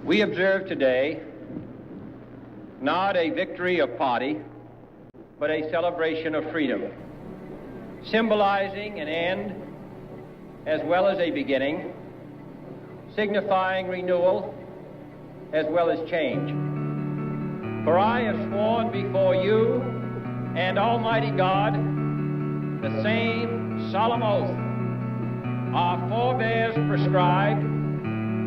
We observe today not a victory of party, but a celebration of freedom, symbolizing an end as well as a beginning, signifying renewal as well as change. For I have sworn before you and Almighty God the same solemn oath our forebears prescribed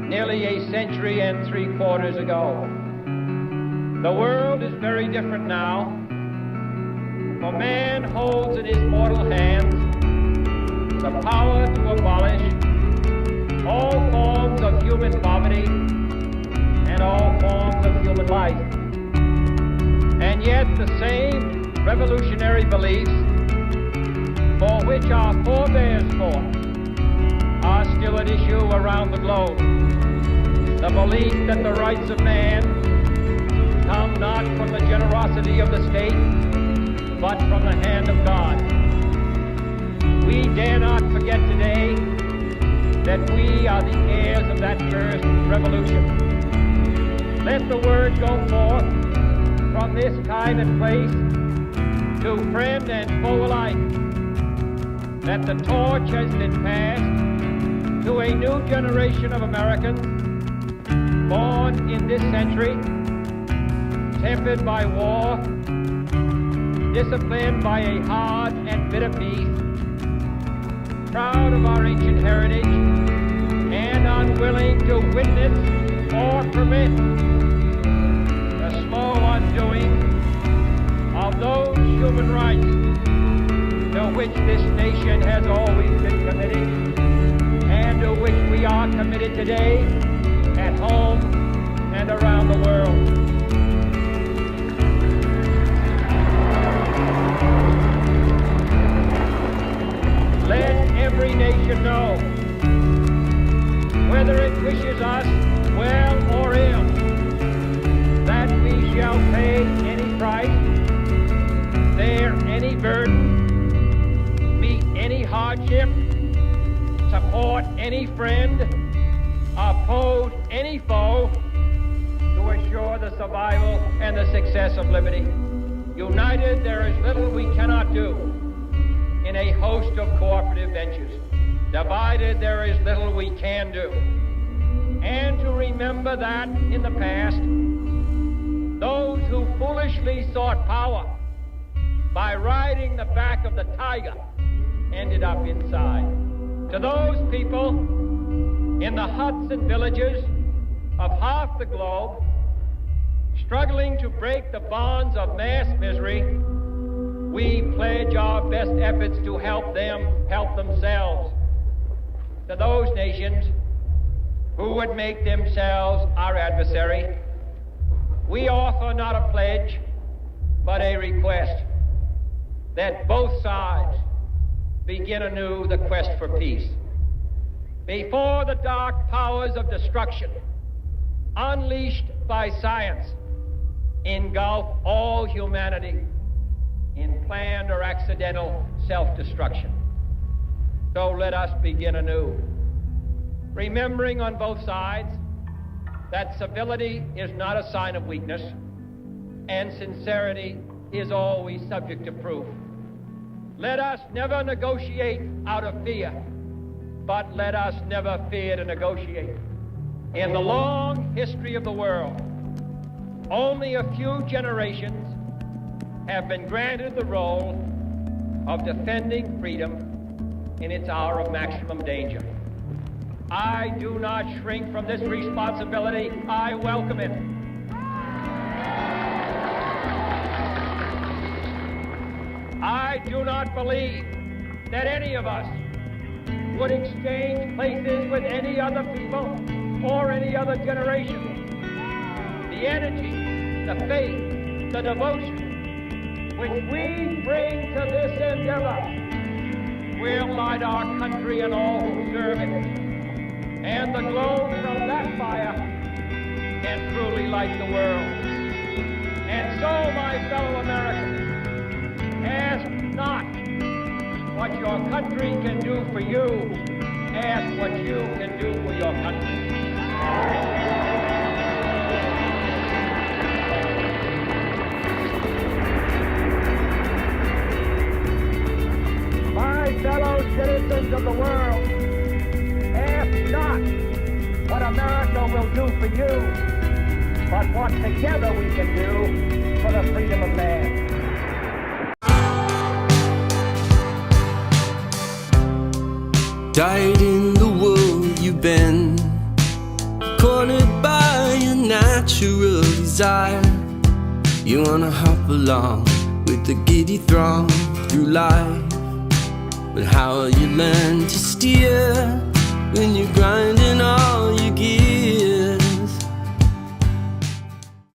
nearly a century and 3/4 ago. The world is very different now, for man holds in his mortal hands the power to abolish all forms of human poverty and all forms of human life. And yet the same revolutionary beliefs for which our forebears fought are still at issue around the globe. The belief that the rights of man come not from the generosity of the state, but from the hand of God. We dare not forget today that we are the heirs of that first revolution. Let the word go forth from this time and place to friend and foe alike that the torch has been passed to a new generation of Americans born in this century, tempered by war, disciplined by a hard and bitter peace, proud of our ancient heritage, and unwilling to witness or permit the slow undoing of those human rights to which this nation has always been committed, and to which we are committed today at home and around the world. Let every nation know, whether it wishes us well or ill, that we shall pay any price, bear any burden, meet any hardship, support any friend, oppose any foe to assure the survival and the success of liberty. United, there is little we cannot do in a host of cooperative ventures. Divided, there is little we can do. And to remember that in the past, those who foolishly sought power by riding the back of the tiger ended up inside. To those people in the huts and villages of half the globe, struggling to break the bonds of mass misery, we pledge our best efforts to help them help themselves. To those nations who would make themselves our adversary, we offer not a pledge, but a request that both sides begin anew the quest for peace. Before the dark powers of destruction, unleashed by science, engulf all humanity in planned or accidental self-destruction. So let us begin anew, remembering on both sides that civility is not a sign of weakness, and sincerity is always subject to proof. Let us never negotiate out of fear, but let us never fear to negotiate. In the long history of the world, only a few generations have been granted the role of defending freedom in its hour of maximum danger. I do not shrink from this responsibility. I welcome it. I do not believe that any of us would exchange places with any other people or any other generation. The energy, the faith, the devotion which we bring to this endeavor will light our country and all who serve it. And the glow from that fire can truly light the world. And so, my fellow Americans, ask not what your country can do for you. Ask what you can do for your country. nations of the world, ask not what America will do for you, but what together we can do for the freedom of man. Died in the world you've been, cornered by your natural desire. You wanna hop along with the giddy throng through life, but how will you learn to steer when you're grinding all your gear?